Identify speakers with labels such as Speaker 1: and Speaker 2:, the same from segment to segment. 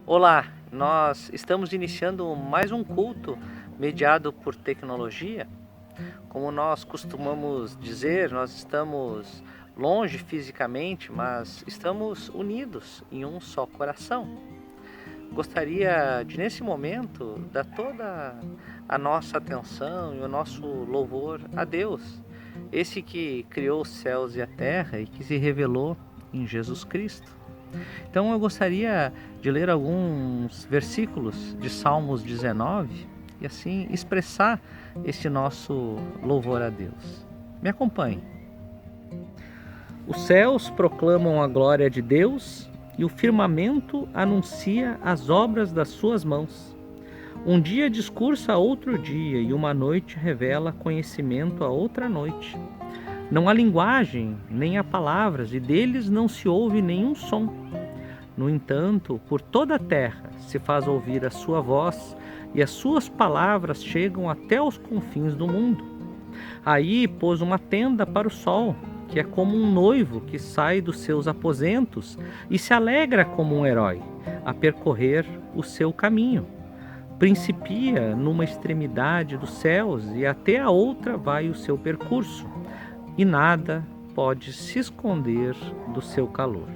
Speaker 1: Olá, nós estamos iniciando mais um culto mediado por tecnologia. Como nós costumamos dizer, nós estamos longe fisicamente, mas estamos unidos em um só coração. Gostaria de, nesse momento, dar toda a nossa atenção e o nosso louvor a Deus, esse que criou os céus e a terra e que se revelou em Jesus Cristo. Então eu gostaria de ler alguns versículos de Salmos 19 e assim expressar este nosso louvor a Deus. Me acompanhe. Os céus proclamam a glória de Deus e o firmamento anuncia as obras das suas mãos. Um dia discursa a outro dia e uma noite revela conhecimento a outra noite. Não há linguagem, nem há palavras, e deles não se ouve nenhum som. No entanto, por toda a terra se faz ouvir a sua voz, e as suas palavras chegam até os confins do mundo. Aí pôs uma tenda para o sol, que é como um noivo que sai dos seus aposentos e se alegra como um herói, a percorrer o seu caminho. Principia numa extremidade dos céus e até a outra vai o seu percurso, e nada pode se esconder do seu calor.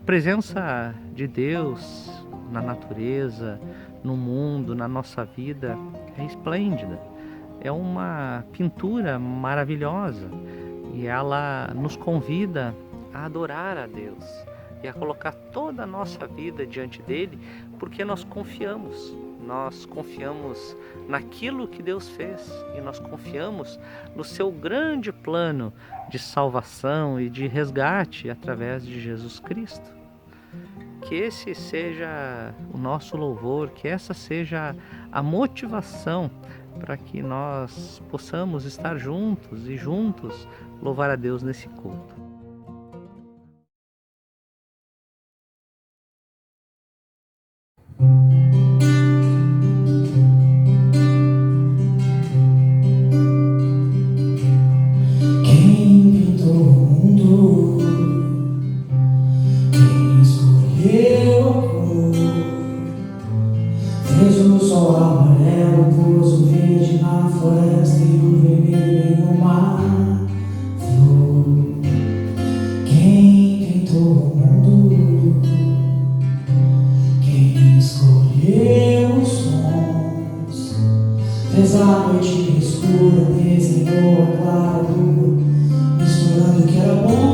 Speaker 1: A presença de Deus na natureza, no mundo, na nossa vida é esplêndida. É uma pintura maravilhosa e ela nos convida a adorar a Deus e a colocar toda a nossa vida diante dele, porque nós confiamos naquilo que Deus fez e nós confiamos no seu grande plano de salvação e de resgate através de Jesus Cristo. Que esse seja o nosso louvor, que essa seja a motivação para que nós possamos estar juntos e juntos louvar a Deus nesse culto.
Speaker 2: Fez o sol amarelo, pôs o verde na floresta e o vermelho no mar. Quem pintou o mundo? Quem escolheu os sons? Fez a noite escura, desenhou a clara lua, misturando o que era bom.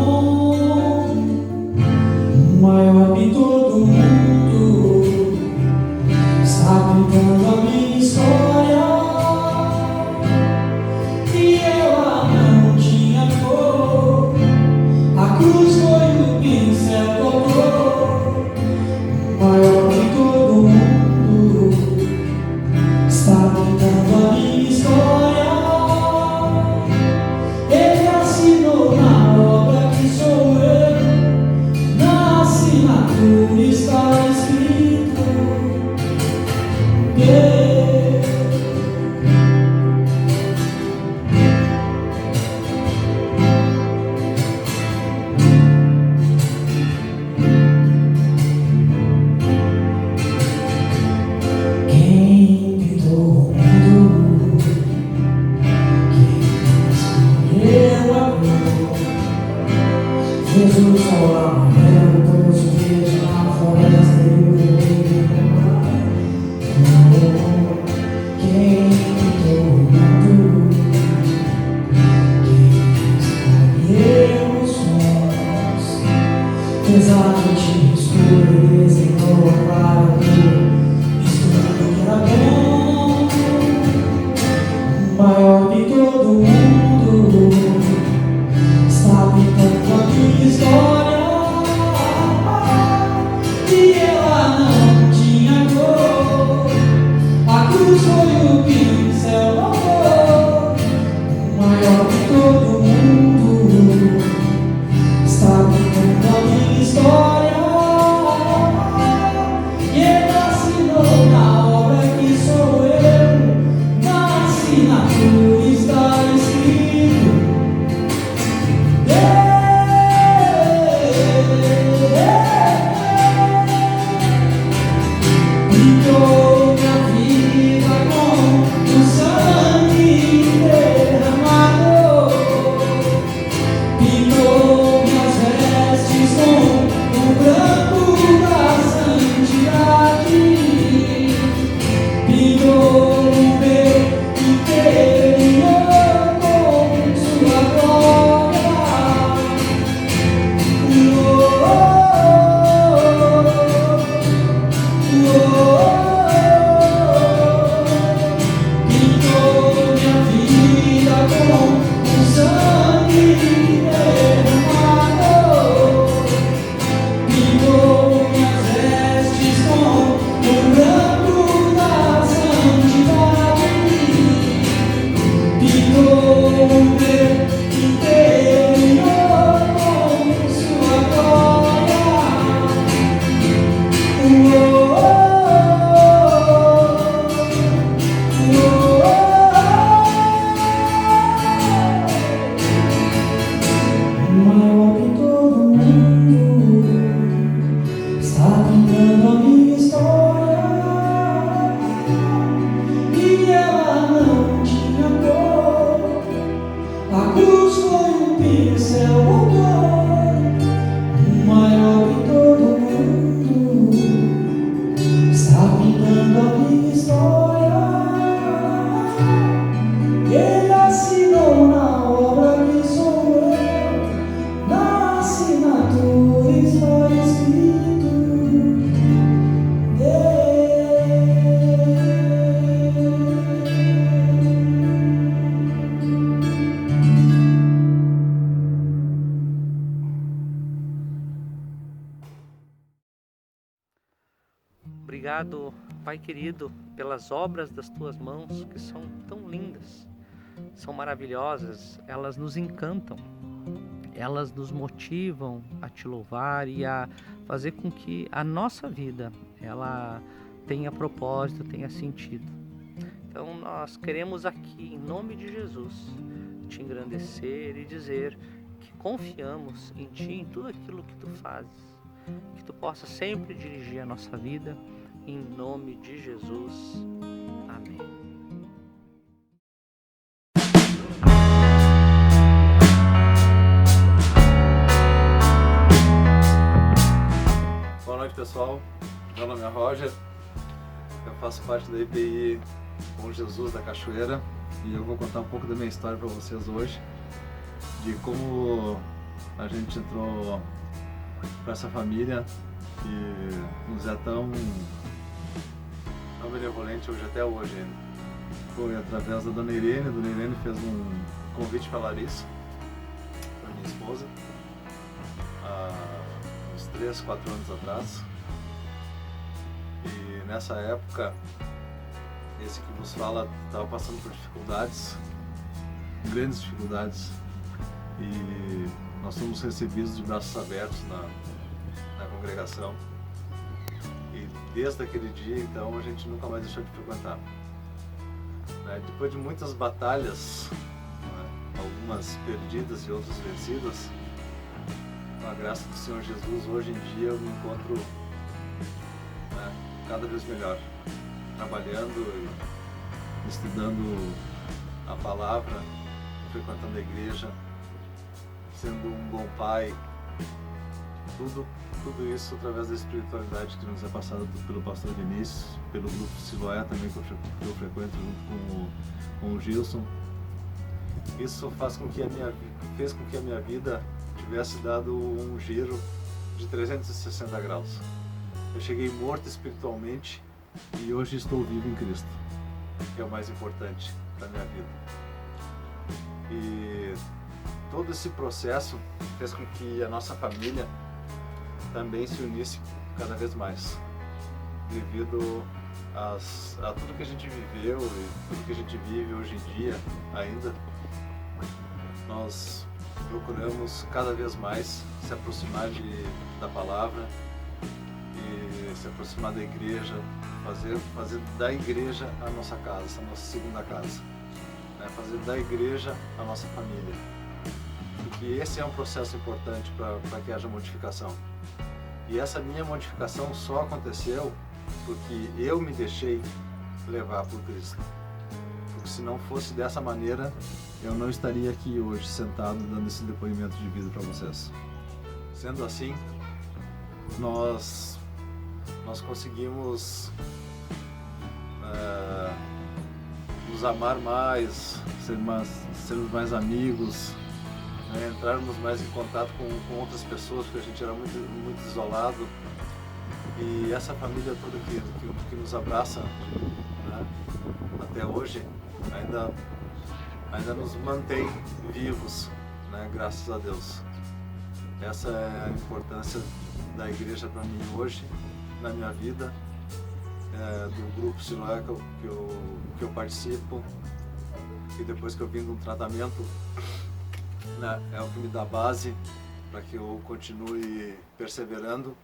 Speaker 2: O maior pintor do mundo está pintando a minha história, e ela não tinha cor. A cruz foi o pincel tocou. O maior pintor do mundo está pintando a minha história. Ele assinou na obra que sou eu, na assinatura está escrito. Quem pintou o mundo? Quem escolheu a cor? Fez o sol amarelo, pôs o verde na floresta e o vermelho no mar. Quem pintou o mundo? Quem escolheu os sons? Fez a noite escura e desenhou a clara lua, misturando o que era bom. O maior pintor do mundo está pintando a minha história, e ela não tinha cor. A cruz foi o pincel tocou. O maior pintor do mundo está pintando a minha história.
Speaker 1: obrigado, Pai querido, pelas obras das Tuas mãos, que são tão lindas, são maravilhosas, elas nos encantam, elas nos motivam a Te louvar e a fazer com que a nossa vida, ela tenha propósito, tenha sentido. Então nós queremos aqui, em nome de Jesus, Te engrandecer e dizer que confiamos em Ti, em tudo aquilo que Tu fazes, que Tu possa sempre dirigir a nossa vida, em nome de Jesus. Amém.
Speaker 3: Boa noite, pessoal. Meu nome é Roger, eu faço parte da IPI Bom Jesus da Cachoeira e eu vou contar um pouco da minha história para vocês hoje, de como a gente entrou para essa família que nos é tão benevolente hoje, até hoje ainda. Foi através da Dona Irene. A Dona Irene fez um convite para a Larissa, para minha esposa, há uns 3, 4 anos atrás. E nessa época, esse que vos fala estava passando por dificuldades, grandes dificuldades, e nós fomos recebidos de braços abertos na congregação. E desde aquele dia, então, a gente nunca mais deixou de frequentar. Depois de muitas batalhas, algumas perdidas e outras vencidas, com a graça do Senhor Jesus, hoje em dia eu me encontro cada vez melhor, trabalhando e estudando a palavra, frequentando a igreja, sendo um bom pai, tudo isso através da espiritualidade que nos é passada pelo pastor Vinícius, pelo grupo Siloé também que eu frequento junto com o Gilson. Isso fez com que a minha vida tivesse dado um giro de 360 graus. Eu cheguei morto espiritualmente e hoje estou vivo em Cristo, que é o mais importante da minha vida. E todo esse processo fez com que a nossa família também se unisse cada vez mais, devido a tudo que a gente viveu e tudo que a gente vive hoje em dia ainda. Nós procuramos cada vez mais se aproximar da palavra e se aproximar da igreja, fazer da igreja a nossa casa, a nossa segunda casa, fazer da igreja a nossa família. Porque esse é um processo importante para que haja modificação. E essa minha modificação só aconteceu porque eu me deixei levar por Cristo. Porque se não fosse dessa maneira, eu não estaria aqui hoje sentado dando esse depoimento de vida para vocês. Sendo assim, nós conseguimos nos amar mais, sermos mais amigos, entrarmos mais em contato com outras pessoas, porque a gente era muito isolado. E essa família toda que nos abraça, até hoje, ainda nos mantém vivos, graças a Deus. Essa é a importância da igreja para mim hoje, na minha vida, do grupo Siloé que eu participo, e depois que eu vim de um tratamento, é o que me dá base para que eu continue perseverando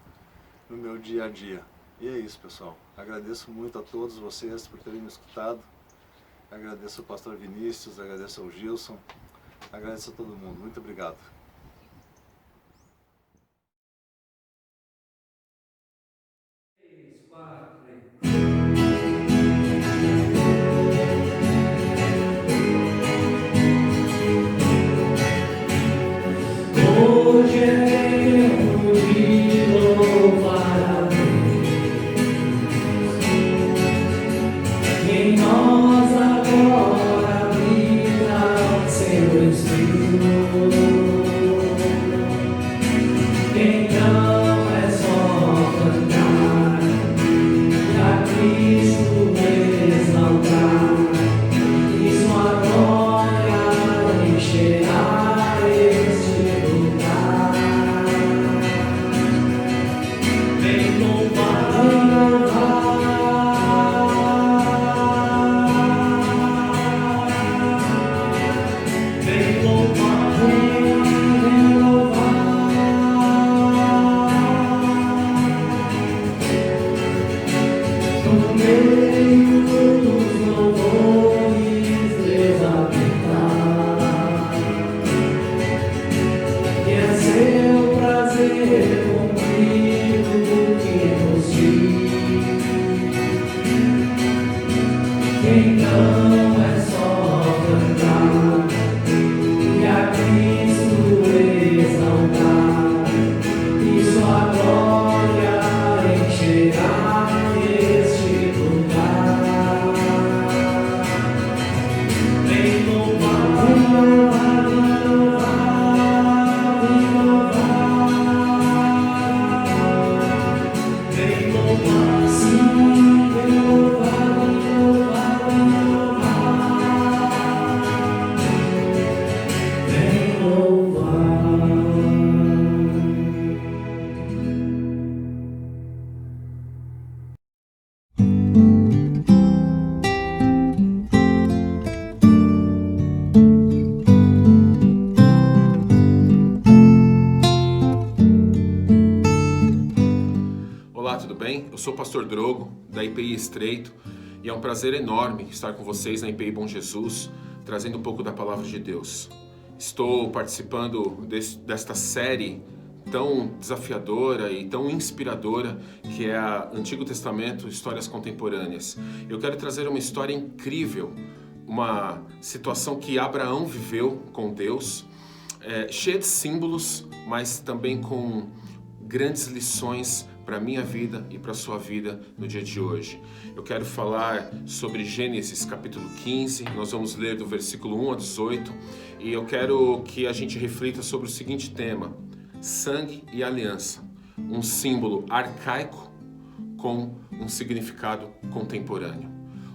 Speaker 3: no meu dia a dia. E é isso, pessoal. Agradeço muito a todos vocês por terem me escutado. Agradeço ao pastor Vinícius, agradeço ao Gilson, agradeço a todo mundo. Muito obrigado.
Speaker 2: Hoje é tempo de louvar a Deus. Em nós agora habita o seu Espírito. Então é só cantar e a Cristo exaltar, e sua glória encherá este lugar.
Speaker 4: Olá, tudo bem? Eu sou o pastor Drogo, da IPI Estreito, e é um prazer enorme estar com vocês na IPI Bom Jesus, trazendo um pouco da Palavra de Deus. Estou participando desta série tão desafiadora e tão inspiradora que é a Antigo Testamento, Histórias Contemporâneas. Eu quero trazer uma história incrível, uma situação que Abraão viveu com Deus, cheia de símbolos, mas também com grandes lições para a minha vida e para a sua vida no dia de hoje. Eu quero falar sobre Gênesis capítulo 15, nós vamos ler do versículo 1 a 18, e eu quero que a gente reflita sobre o seguinte tema: sangue e aliança, um símbolo arcaico com um significado contemporâneo.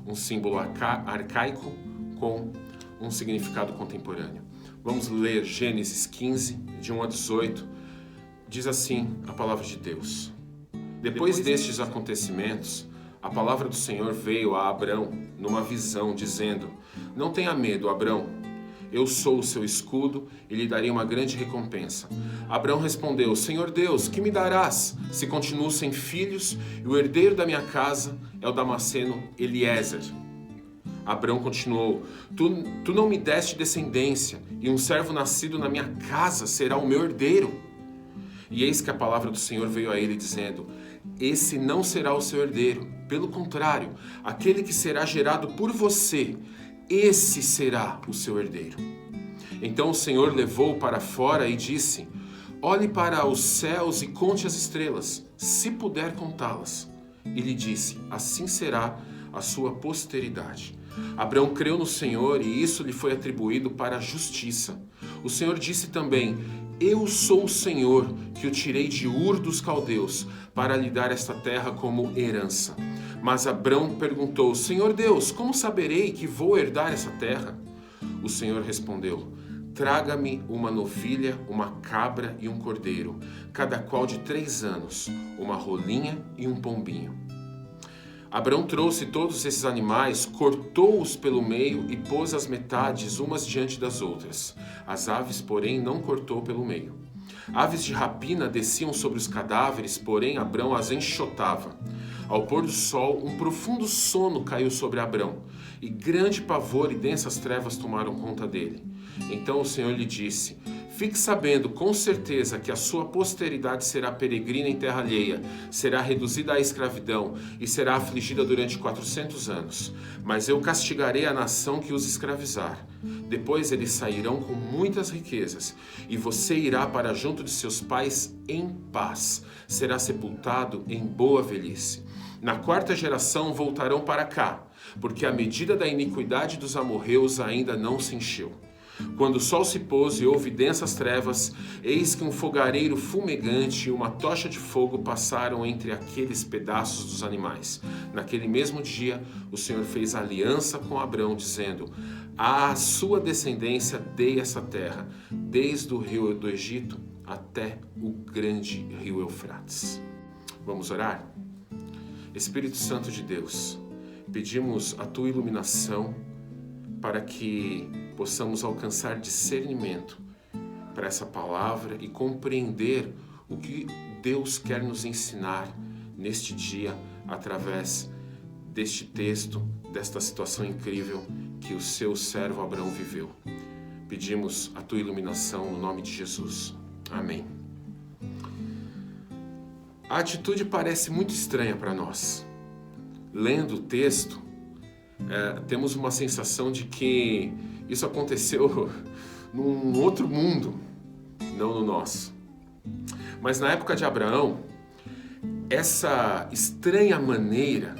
Speaker 4: Um símbolo arcaico com um significado contemporâneo. Vamos ler Gênesis 15, de 1 a 18. Diz assim a palavra de Deus: Depois destes acontecimentos, a palavra do Senhor veio a Abrão numa visão, dizendo: Não tenha medo, Abrão. Eu sou o seu escudo e lhe darei uma grande recompensa. Abrão respondeu: Senhor Deus, que me darás se continuo sem filhos e o herdeiro da minha casa é o Damasceno Eliezer? Abrão continuou: Tu não me deste descendência e um servo nascido na minha casa será o meu herdeiro. E eis que a palavra do Senhor veio a ele dizendo: Esse não será o seu herdeiro. Pelo contrário, aquele que será gerado por você, esse será o seu herdeiro. Então o Senhor levou-o para fora e disse: Olhe para os céus e conte as estrelas, se puder contá-las. E lhe disse: Assim será a sua posteridade. Abrão creu no Senhor e isso lhe foi atribuído para a justiça. O Senhor disse também: Eu sou o Senhor que o tirei de Ur dos Caldeus para lhe dar esta terra como herança. Mas Abrão perguntou: Senhor Deus, como saberei que vou herdar essa terra? O Senhor respondeu: Traga-me uma novilha, uma cabra e um cordeiro, cada qual de 3 anos, uma rolinha e um pombinho. Abrão trouxe todos esses animais, cortou-os pelo meio e pôs as metades umas diante das outras. As aves, porém, não cortou pelo meio. Aves de rapina desciam sobre os cadáveres, porém Abrão as enxotava. Ao pôr do sol, um profundo sono caiu sobre Abrão, e grande pavor e densas trevas tomaram conta dele. Então o Senhor lhe disse: Fique sabendo com certeza que a sua posteridade será peregrina em terra alheia, será reduzida à escravidão e será afligida durante 400 anos. Mas eu castigarei a nação que os escravizar. Depois eles sairão com muitas riquezas, e você irá para junto de seus pais em paz. Será sepultado em boa velhice. Na 4ª geração voltarão para cá, porque a medida da iniquidade dos amorreus ainda não se encheu. Quando o sol se pôs e houve densas trevas, eis que um fogareiro fumegante e uma tocha de fogo passaram entre aqueles pedaços dos animais. Naquele mesmo dia, o Senhor fez aliança com Abrão, dizendo: À sua descendência dei essa terra, desde o rio do Egito até o grande rio Eufrates. Vamos orar? Espírito Santo de Deus, pedimos a tua iluminação para que possamos alcançar discernimento para essa palavra e compreender o que Deus quer nos ensinar neste dia através deste texto, desta situação incrível que o seu servo Abrão viveu. Pedimos a tua iluminação no nome de Jesus. Amém. A atitude parece muito estranha para nós. Lendo o texto, temos uma sensação de que isso aconteceu num outro mundo, não no nosso. Mas na época de Abraão, essa estranha maneira,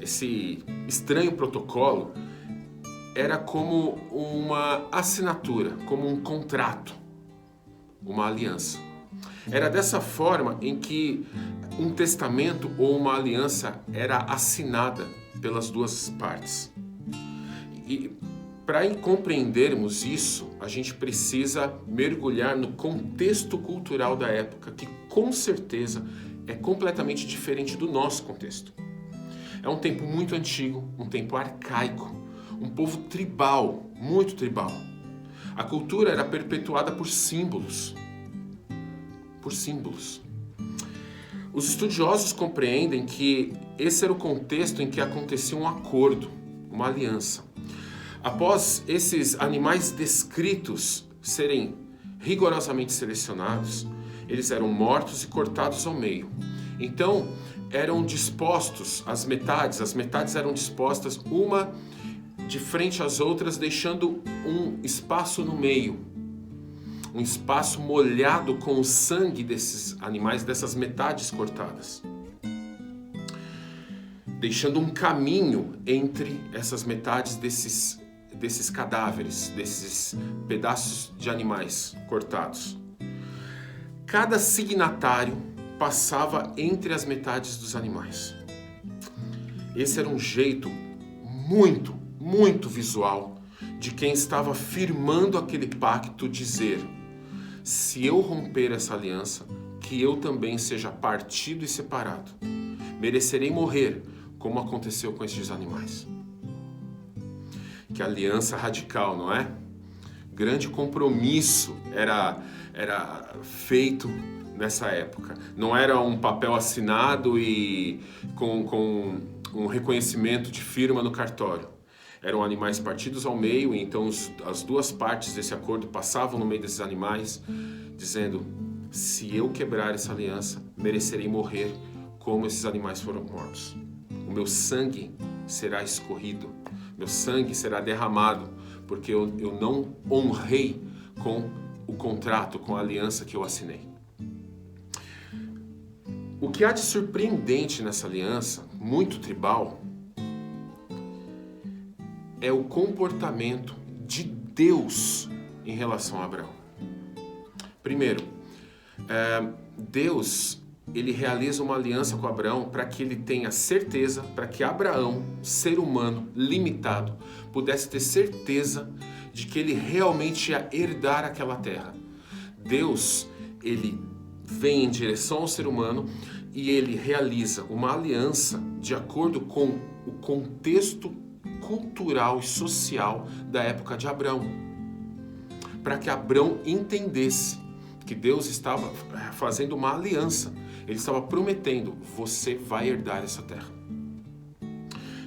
Speaker 4: esse estranho protocolo, era como uma assinatura, como um contrato, uma aliança. Era dessa forma em que um testamento ou uma aliança era assinada pelas duas partes. E para compreendermos isso, a gente precisa mergulhar no contexto cultural da época, que com certeza é completamente diferente do nosso contexto. É um tempo muito antigo, um tempo arcaico, um povo tribal, muito tribal. A cultura era perpetuada por símbolos. Os estudiosos compreendem que esse era o contexto em que acontecia um acordo, uma aliança. Após esses animais descritos serem rigorosamente selecionados, eles eram mortos e cortados ao meio. Então, eram dispostos as metades eram dispostas uma de frente às outras, deixando um espaço no meio, um espaço molhado com o sangue desses animais, dessas metades cortadas, deixando um caminho entre essas metades desses cadáveres, desses pedaços de animais cortados. Cada signatário passava entre as metades dos animais. Esse era um jeito muito visual de quem estava firmando aquele pacto, dizer: se eu romper essa aliança, que eu também seja partido e separado. Merecerei morrer, como aconteceu com estes animais. Que aliança radical, não é? Grande compromisso era feito nessa época. Não era um papel assinado e com um reconhecimento de firma no cartório. Eram animais partidos ao meio, e então as duas partes desse acordo passavam no meio desses animais, dizendo: se eu quebrar essa aliança, merecerei morrer como esses animais foram mortos. O meu sangue será escorrido, meu sangue será derramado, porque eu não honrei com o contrato, com a aliança que eu assinei. O que há de surpreendente nessa aliança, muito tribal, é o comportamento de Deus em relação a Abraão. Primeiro, Deus, ele realiza uma aliança com Abraão para que ele tenha certeza, para que Abraão, ser humano limitado, pudesse ter certeza de que ele realmente ia herdar aquela terra. Deus, ele vem em direção ao ser humano e ele realiza uma aliança de acordo com o contexto cultural e social da época de Abraão, para que Abraão entendesse que Deus estava fazendo uma aliança. Ele estava prometendo: você vai herdar essa terra.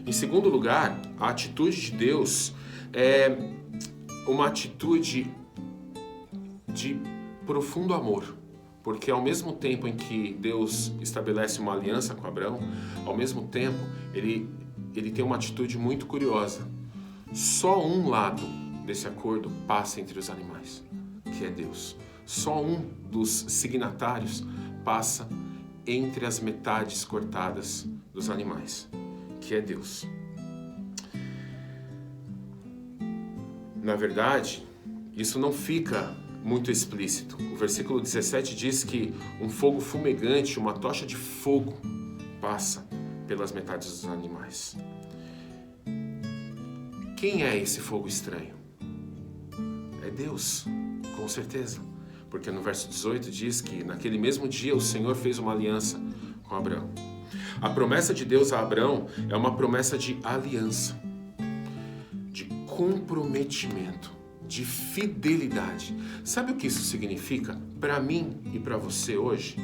Speaker 4: Em segundo lugar, a atitude de Deus é uma atitude de profundo amor, porque ao mesmo tempo em que Deus estabelece uma aliança com Abraão, ao mesmo tempo ele tem uma atitude muito curiosa. Só um lado desse acordo passa entre os animais, que é Deus. Só um dos signatários passa entre as metades cortadas dos animais, que é Deus. Na verdade, isso não fica muito explícito. O versículo 17 diz que um fogo fumegante, uma tocha de fogo, passa pelas metades dos animais. Quem é esse fogo estranho? É Deus, com certeza. Porque no verso 18 diz que naquele mesmo dia o Senhor fez uma aliança com Abraão. A promessa de Deus a Abraão é uma promessa de aliança, de comprometimento, de fidelidade. Sabe o que isso significa para mim e para você hoje?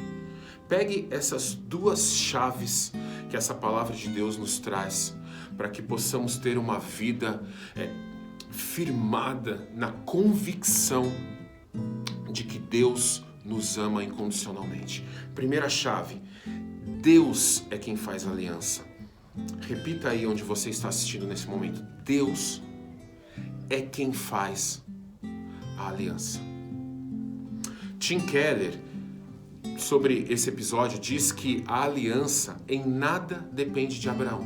Speaker 4: Pegue essas duas chaves que essa palavra de Deus nos traz para que possamos ter uma vida firmada na convicção de que Deus nos ama incondicionalmente. Primeira chave: Deus é quem faz a aliança. Repita aí onde você está assistindo nesse momento: Deus é quem faz a aliança. Tim Keller, sobre esse episódio, diz que a aliança em nada depende de Abraão,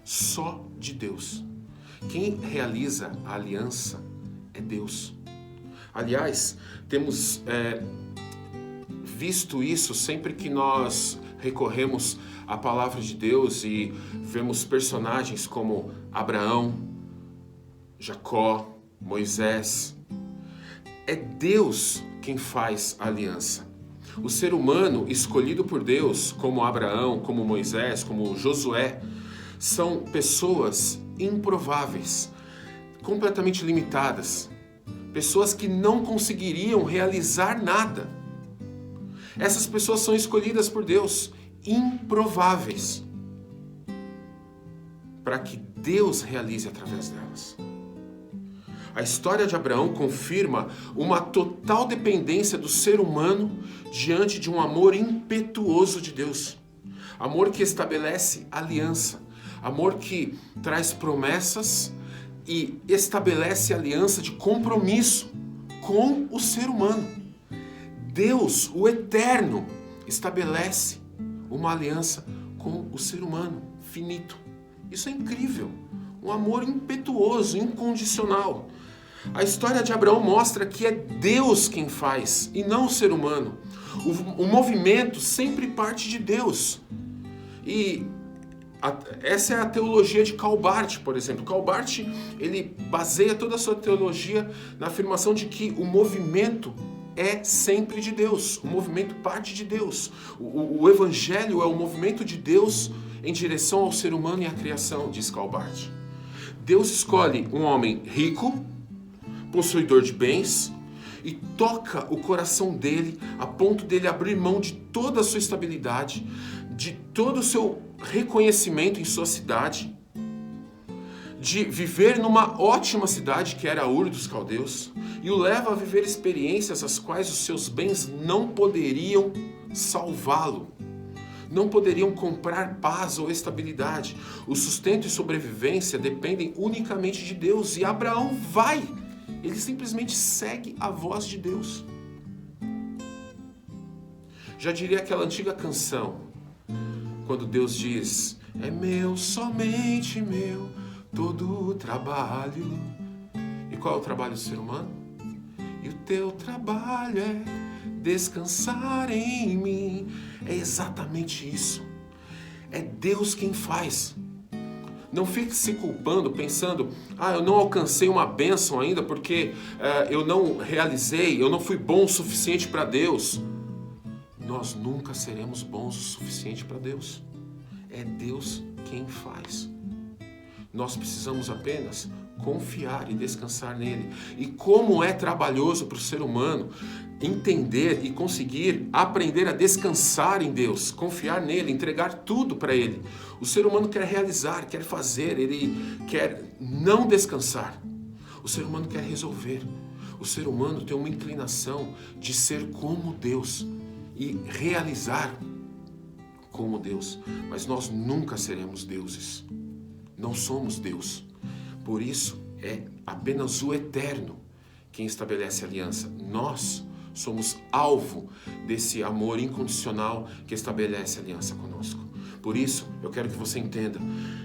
Speaker 4: só de Deus. Quem realiza a aliança é Deus. Aliás, temos visto isso sempre que nós recorremos à palavra de Deus e vemos personagens como Abraão, Jacó, Moisés. É Deus quem faz a aliança. O ser humano escolhido por Deus, como Abraão, como Moisés, como Josué, são pessoas improváveis, completamente limitadas, pessoas que não conseguiriam realizar nada. Essas pessoas são escolhidas por Deus improváveis para que Deus realize através delas. A história de Abraão confirma uma total dependência do ser humano diante de um amor impetuoso de Deus. Amor que estabelece aliança, amor que traz promessas e estabelece aliança de compromisso com o ser humano. Deus, o Eterno, estabelece uma aliança com o ser humano finito. Isso é incrível. Um amor impetuoso, incondicional. A história de Abraão mostra que é Deus quem faz e não o ser humano. O movimento sempre parte de Deus. E essa é a teologia de Calbart, por exemplo. Calbart, ele baseia toda a sua teologia na afirmação de que o movimento é sempre de Deus. O movimento parte de Deus. O Evangelho é o movimento de Deus em direção ao ser humano e à criação, diz Calbart. Deus escolhe um homem rico, possuidor de bens, e toca o coração dele a ponto dele abrir mão de toda a sua estabilidade, de todo o seu reconhecimento em sua cidade, de viver numa ótima cidade que era Ur dos Caldeus, e o leva a viver experiências as quais os seus bens não poderiam salvá-lo, não poderiam comprar paz ou estabilidade. O sustento e sobrevivência dependem unicamente de Deus, e Abraão vai. Ele simplesmente segue a voz de Deus. Já diria aquela antiga canção, quando Deus diz: é meu, somente meu, todo o trabalho. E qual é o trabalho do ser humano? E o teu trabalho é descansar em mim. É exatamente isso. É Deus quem faz. Não fique se culpando, pensando: eu não alcancei uma bênção ainda porque eu não realizei, eu não fui bom o suficiente para Deus. Nós nunca seremos bons o suficiente para Deus. É Deus quem faz. Nós precisamos apenas confiar e descansar nele. E como é trabalhoso para o ser humano entender e conseguir aprender a descansar em Deus, confiar nele, entregar tudo para ele. O ser humano quer realizar, quer fazer, ele quer não descansar. O ser humano quer resolver. O ser humano tem uma inclinação de ser como Deus e realizar como Deus. Mas nós nunca seremos deuses. Não somos Deus. Por isso, é apenas o Eterno quem estabelece aliança. Nós somos alvo desse amor incondicional que estabelece aliança conosco. Por isso, eu quero que você entenda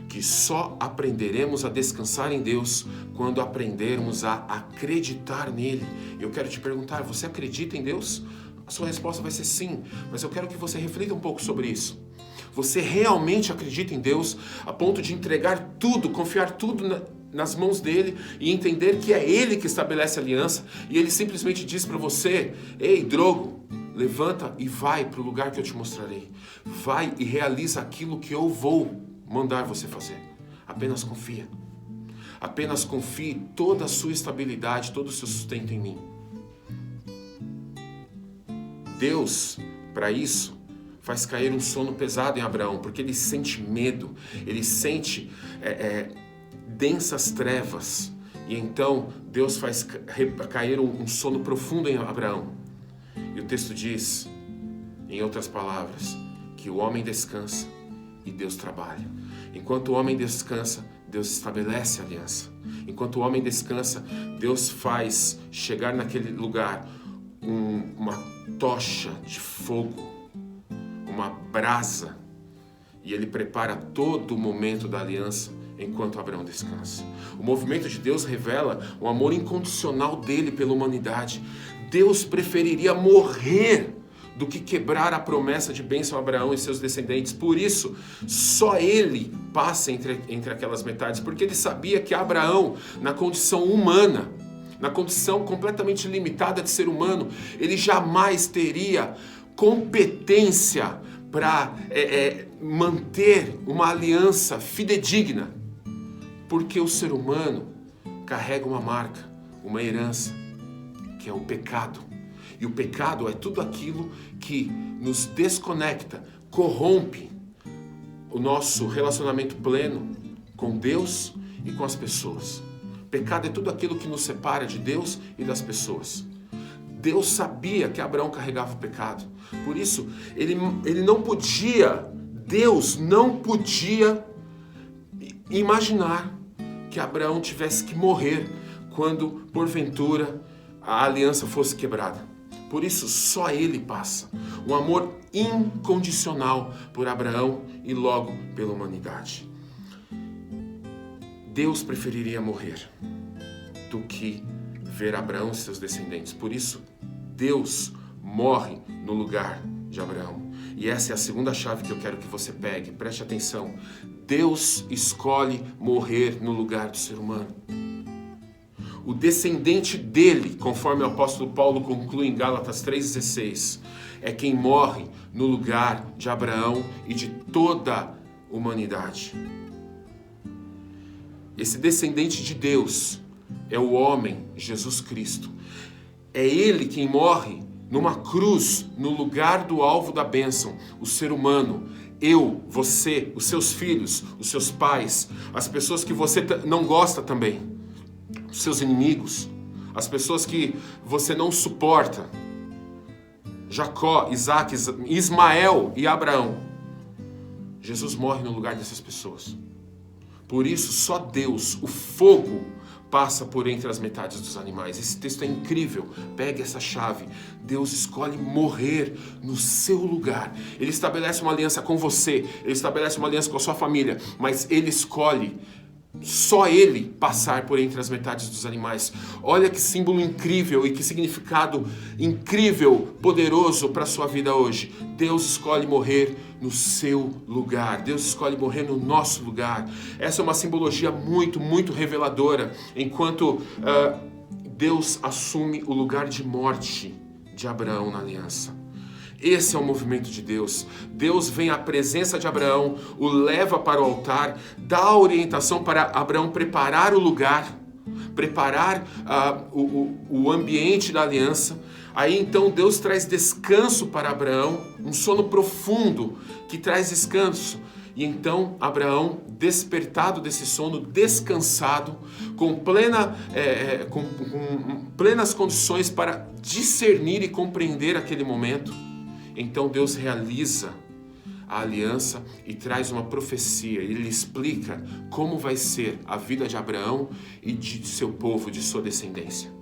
Speaker 4: que só aprenderemos a descansar em Deus quando aprendermos a acreditar nele. Eu quero te perguntar: você acredita em Deus? A sua resposta vai ser sim, mas eu quero que você reflita um pouco sobre isso. Você realmente acredita em Deus a ponto de entregar tudo, confiar tudo nas mãos dele e entender que é ele que estabelece a aliança e ele simplesmente diz para você: ei, Drogo, levanta e vai para o lugar que eu te mostrarei. Vai e realiza aquilo que eu vou mandar você fazer. Apenas confia. Apenas confie toda a sua estabilidade, todo o seu sustento em mim. Deus, para isso, faz cair um sono pesado em Abraão, porque ele sente medo, ele sente densas trevas. E então Deus faz cair um sono profundo em Abraão. E o texto diz, em outras palavras, que o homem descansa e Deus trabalha. Enquanto o homem descansa, Deus estabelece a aliança. Enquanto o homem descansa, Deus faz chegar naquele lugar uma tocha de fogo, uma brasa, e ele prepara todo o momento da aliança enquanto Abraão descansa. O movimento de Deus revela o amor incondicional dele pela humanidade. Deus preferiria morrer do que quebrar a promessa de bênção a Abraão e seus descendentes. Por isso, só ele passa entre aquelas metades, porque ele sabia que Abraão, na condição humana, na condição completamente limitada de ser humano, ele jamais teria competência para manter uma aliança fidedigna, porque o ser humano carrega uma marca, uma herança, que é o pecado. E o pecado é tudo aquilo que nos desconecta corrompe o nosso relacionamento pleno com Deus e com as pessoas. Pecado é tudo aquilo que nos separa de Deus e das pessoas. Deus sabia que Abraão carregava o pecado. Por isso, Deus não podia imaginar que Abraão tivesse que morrer quando, porventura, a aliança fosse quebrada. Por isso, só ele passa um amor incondicional por Abraão e logo pela humanidade. Deus preferiria morrer do que ver Abraão e seus descendentes. Por isso, Deus morre no lugar de Abraão. E essa é a segunda chave que eu quero que você pegue. Preste atenção. Deus escolhe morrer no lugar do ser humano. O descendente dele, conforme o apóstolo Paulo conclui em Gálatas 3,16, é quem morre no lugar de Abraão e de toda a humanidade. Esse descendente de Deus é o homem Jesus Cristo. É ele quem morre numa cruz, no lugar do alvo da bênção, o ser humano. Eu, você, os seus filhos, os seus pais, as pessoas que você não gosta também, os seus inimigos, as pessoas que você não suporta. Jacó, Isaac, Ismael e Abraão. Jesus morre no lugar dessas pessoas. Por isso, só Deus, o fogo, passa por entre as metades dos animais. Esse texto é incrível. Pegue essa chave. Deus escolhe morrer no seu lugar. Ele estabelece uma aliança com você. Ele estabelece uma aliança com a sua família. Mas ele escolhe, só ele, passar por entre as metades dos animais. Olha que símbolo incrível e que significado incrível, poderoso para a sua vida hoje. Deus escolhe morrer no seu lugar. Deus escolhe morrer no nosso lugar. Essa é uma simbologia muito, muito reveladora, enquanto Deus assume o lugar de morte de Abraão na aliança. Esse é o movimento de Deus. Deus vem à presença de Abraão, o leva para o altar, dá a orientação para Abraão preparar o lugar, preparar o ambiente da aliança. Aí então Deus traz descanso para Abraão, um sono profundo que traz descanso. E então Abraão, despertado desse sono, descansado, com plenas condições para discernir e compreender aquele momento, então Deus realiza a aliança e traz uma profecia. Ele explica como vai ser a vida de Abraão e de seu povo, de sua descendência.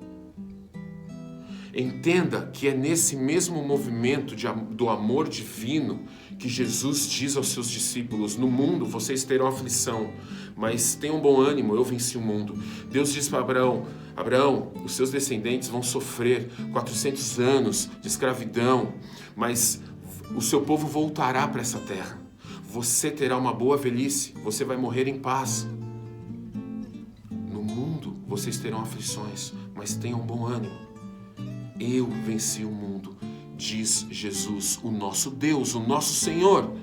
Speaker 4: Entenda que é nesse mesmo movimento do amor divino que Jesus diz aos seus discípulos: no mundo vocês terão aflição, mas tenham bom ânimo, eu venci o mundo. Deus diz para Abraão: Abraão, os seus descendentes vão sofrer 400 anos de escravidão, mas o seu povo voltará para essa terra. Você terá uma boa velhice, você vai morrer em paz. No mundo vocês terão aflições, mas tenham bom ânimo. Eu venci o mundo, diz Jesus, o nosso Deus, o nosso Senhor.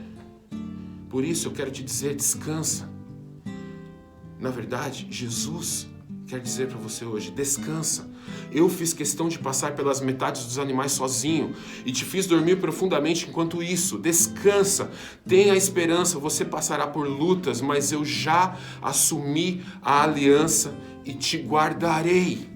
Speaker 4: Por isso eu quero te dizer, descansa. Na verdade, Jesus quer dizer para você hoje, descansa. Eu fiz questão de passar pelas metades dos animais sozinho e te fiz dormir profundamente enquanto isso. Descansa, tenha esperança, você passará por lutas, mas eu já assumi a aliança e te guardarei.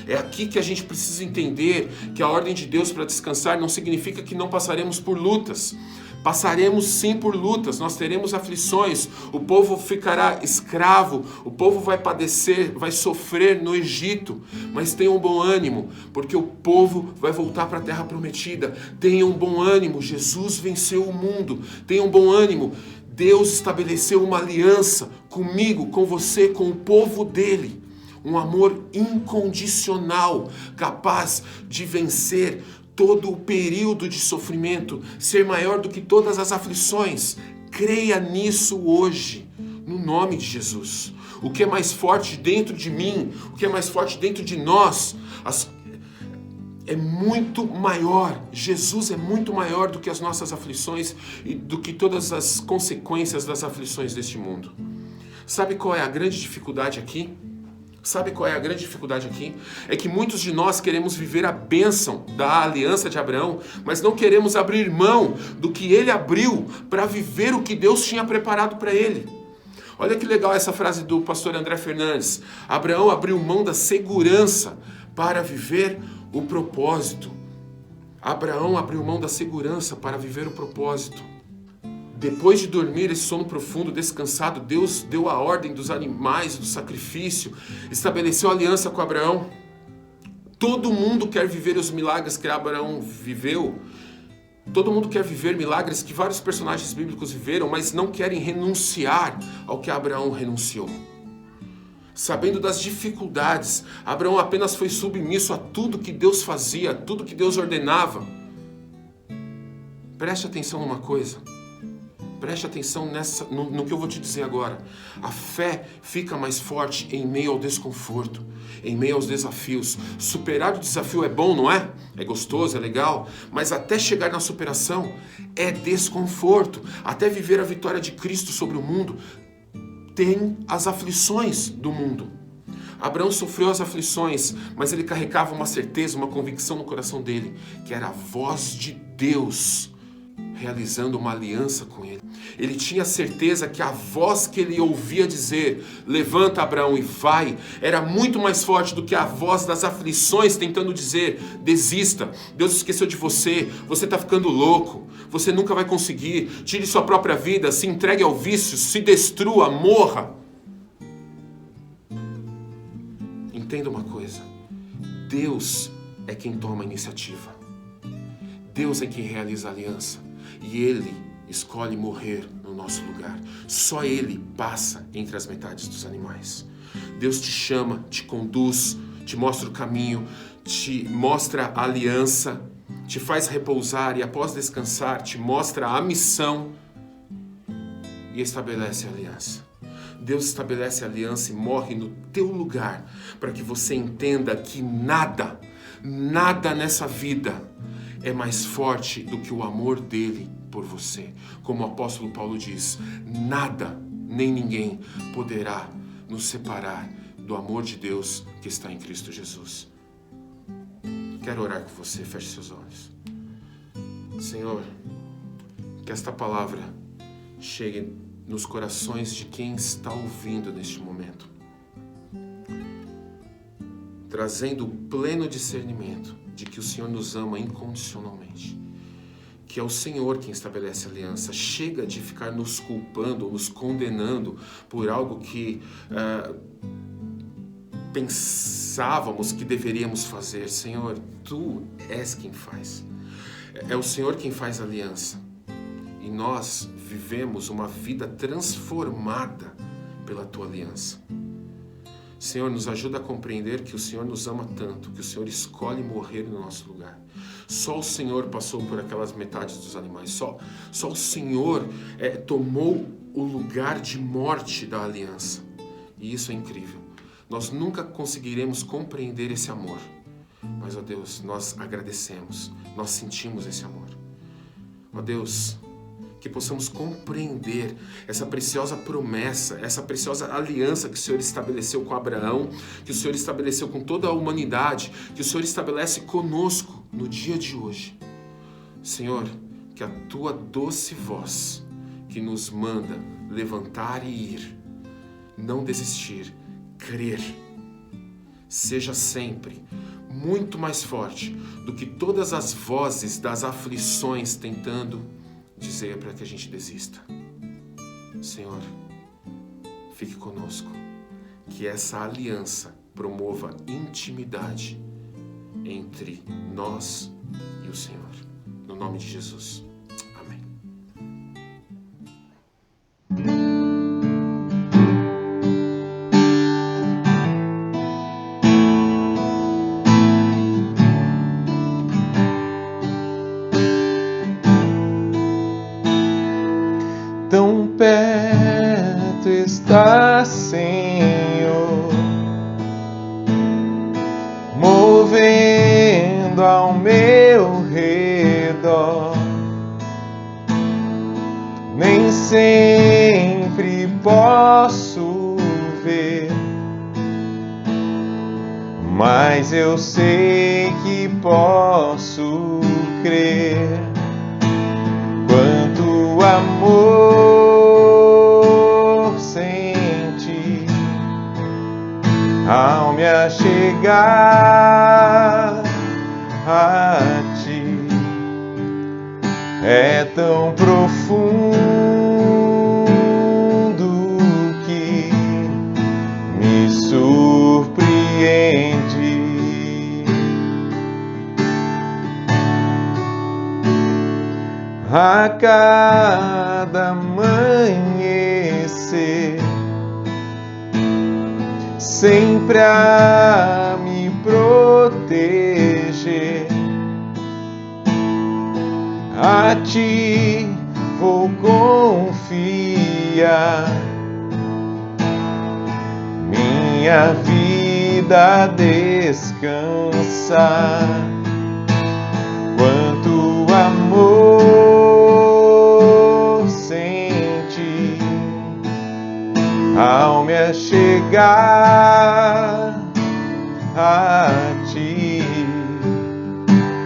Speaker 4: É aqui que a gente precisa entender que a ordem de Deus para descansar não significa que não passaremos por lutas. Passaremos sim por lutas, nós teremos aflições, o povo ficará escravo, o povo vai padecer, vai sofrer no Egito, mas tenham bom ânimo, porque o povo vai voltar para a terra prometida. Tenham bom ânimo, Jesus venceu o mundo. Tenham bom ânimo, Deus estabeleceu uma aliança comigo, com você, com o povo dele. Um amor incondicional, capaz de vencer todo o período de sofrimento, ser maior do que todas as aflições. Creia nisso hoje, no nome de Jesus. O que é mais forte dentro de mim, o que é mais forte dentro de nós, é muito maior. Jesus é muito maior do que as nossas aflições e do que todas as consequências das aflições deste mundo. Sabe qual é a grande dificuldade aqui? Sabe qual é a grande dificuldade aqui? É que muitos de nós queremos viver a bênção da aliança de Abraão, mas não queremos abrir mão do que ele abriu para viver o que Deus tinha preparado para ele. Olha que legal essa frase do pastor André Fernandes. Abraão abriu mão da segurança para viver o propósito. Abraão abriu mão da segurança para viver o propósito. Depois de dormir esse sono profundo, descansado, Deus deu a ordem dos animais, do sacrifício, estabeleceu aliança com Abraão. Todo mundo quer viver os milagres que Abraão viveu. Todo mundo quer viver milagres que vários personagens bíblicos viveram, mas não querem renunciar ao que Abraão renunciou. Sabendo das dificuldades, Abraão apenas foi submisso a tudo que Deus fazia, tudo que Deus ordenava. Preste atenção numa coisa. Preste atenção no que eu vou te dizer agora. A fé fica mais forte em meio ao desconforto, em meio aos desafios. Superar o desafio é bom, não é? É gostoso, é legal. Mas até chegar na superação é desconforto. Até viver a vitória de Cristo sobre o mundo, tem as aflições do mundo. Abraão sofreu as aflições, mas ele carregava uma certeza, uma convicção no coração dele, que era a voz de Deus realizando uma aliança com ele. Ele tinha certeza que a voz que ele ouvia dizer, levanta Abraão e vai, era muito mais forte do que a voz das aflições tentando dizer, desista, Deus esqueceu de você, você está ficando louco, você nunca vai conseguir, tire sua própria vida, se entregue ao vício, se destrua, morra. Entenda uma coisa, Deus é quem toma a iniciativa, Deus é quem realiza a aliança. E Ele escolhe morrer no nosso lugar. Só Ele passa entre as metades dos animais. Deus te chama, te conduz, te mostra o caminho, te mostra a aliança, te faz repousar e após descansar te mostra a missão e estabelece a aliança. Deus estabelece a aliança e morre no teu lugar para que você entenda que nada nessa vida é mais forte do que o amor dele por você. Como o apóstolo Paulo diz, nada nem ninguém poderá nos separar do amor de Deus que está em Cristo Jesus. Quero orar com você, feche seus olhos. Senhor, que esta palavra chegue nos corações de quem está ouvindo neste momento, trazendo o pleno discernimento de que o Senhor nos ama incondicionalmente, que é o Senhor quem estabelece a aliança. Chega de ficar nos culpando ou nos condenando por algo que pensávamos que deveríamos fazer. Senhor, Tu és quem faz. É o Senhor quem faz a aliança. E nós vivemos uma vida transformada pela Tua aliança. Senhor, nos ajuda a compreender que o Senhor nos ama tanto, que o Senhor escolhe morrer no nosso lugar. Só o Senhor passou por aquelas metades dos animais. Só o Senhor tomou o lugar de morte da aliança. E isso é incrível. Nós nunca conseguiremos compreender esse amor. Mas, ó Deus, nós agradecemos. Nós sentimos esse amor. Ó Deus, que possamos compreender essa preciosa promessa, essa preciosa aliança que o Senhor estabeleceu com Abraão, que o Senhor estabeleceu com toda a humanidade, que o Senhor estabelece conosco no dia de hoje. Senhor, que a Tua doce voz, que nos manda levantar e ir, não desistir, crer, seja sempre muito mais forte do que todas as vozes das aflições tentando dizer para que a gente desista. Senhor, fique conosco, que essa aliança promova intimidade entre nós e o Senhor. No nome de Jesus. Amém.
Speaker 5: Tão perto está, Senhor, movendo ao meu redor. Nem sempre posso ver, mas eu sei que posso crer. Quanto amor senti ao me achegar a ti, é tão profundo que me surpreende. A cada amanhecer, sempre a me proteger, a ti vou confiar minha vida descansar. Quanto amor senti ao me achegar a ti,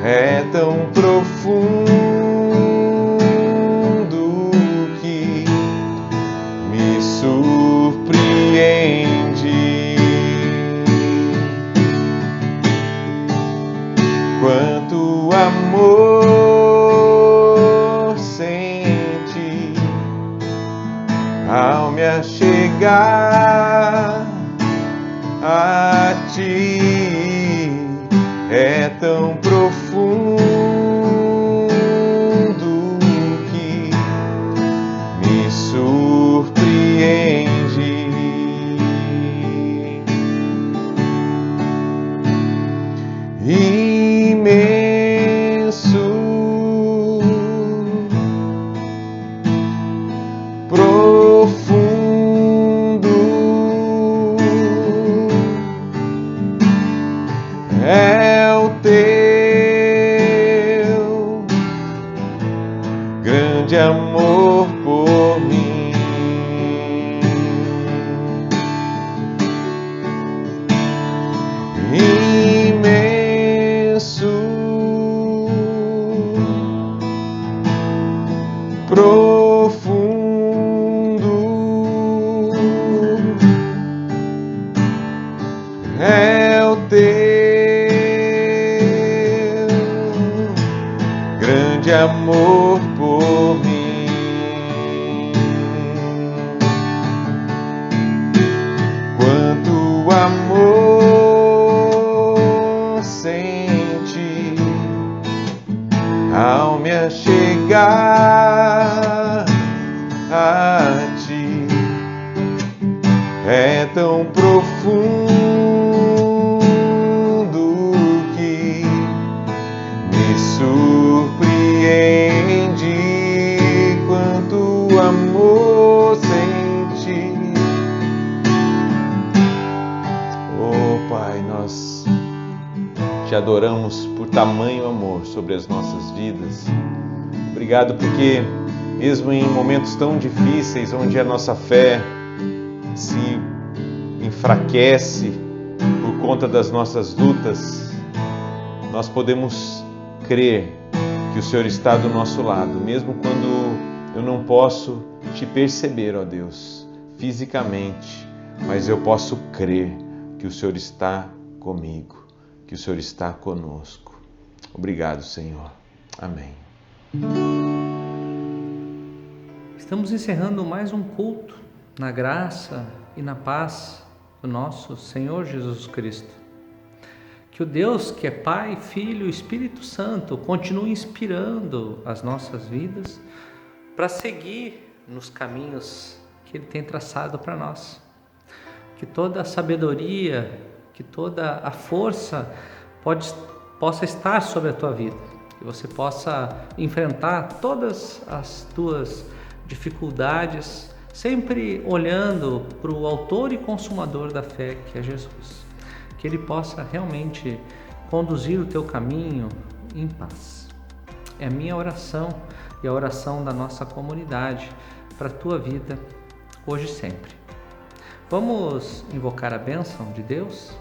Speaker 5: é tão profundo que me surpreende. Quanto amor senti ao me achegar a ti, é tão profundo que me surpreende. Imenso, profundo é o teu grande amor por mim. Imenso, profundo é o teu grande amor por mim. Quanto amor senti ao me achegar a ti, é tão profundo que me surpreende. Quanto amor senti. Oh Pai, nós te adoramos por tamanho amor sobre as nossas vidas. Obrigado porque mesmo em momentos tão difíceis, onde a nossa fé se enfraquece por conta das nossas lutas, nós podemos crer que o Senhor está do nosso lado, mesmo quando eu não posso te perceber, ó Deus, fisicamente, mas eu posso crer que o Senhor está comigo, que o Senhor está conosco. Obrigado, Senhor. Amém.
Speaker 1: Estamos encerrando mais um culto na graça e na paz do nosso Senhor Jesus Cristo. Que o Deus que é Pai, Filho e Espírito Santo continue inspirando as nossas vidas para seguir nos caminhos que Ele tem traçado para nós. Que toda a sabedoria, que toda a força possa estar sobre a tua vida. Que você possa enfrentar todas as tuas dificuldades, sempre olhando para o autor e consumador da fé, que é Jesus. Que Ele possa realmente conduzir o teu caminho em paz. É a minha oração e a oração da nossa comunidade para a tua vida, hoje e sempre. Vamos invocar a bênção de Deus?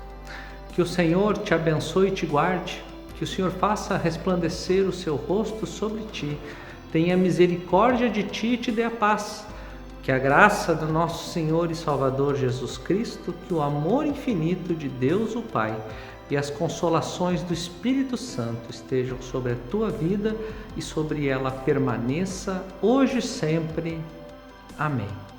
Speaker 1: Que o Senhor te abençoe e te guarde, que o Senhor faça resplandecer o seu rosto sobre ti, tenha misericórdia de ti e te dê a paz. Que a graça do nosso Senhor e Salvador Jesus Cristo, que o amor infinito de Deus o Pai e as consolações do Espírito Santo estejam sobre a tua vida e sobre ela permaneça hoje e sempre. Amém.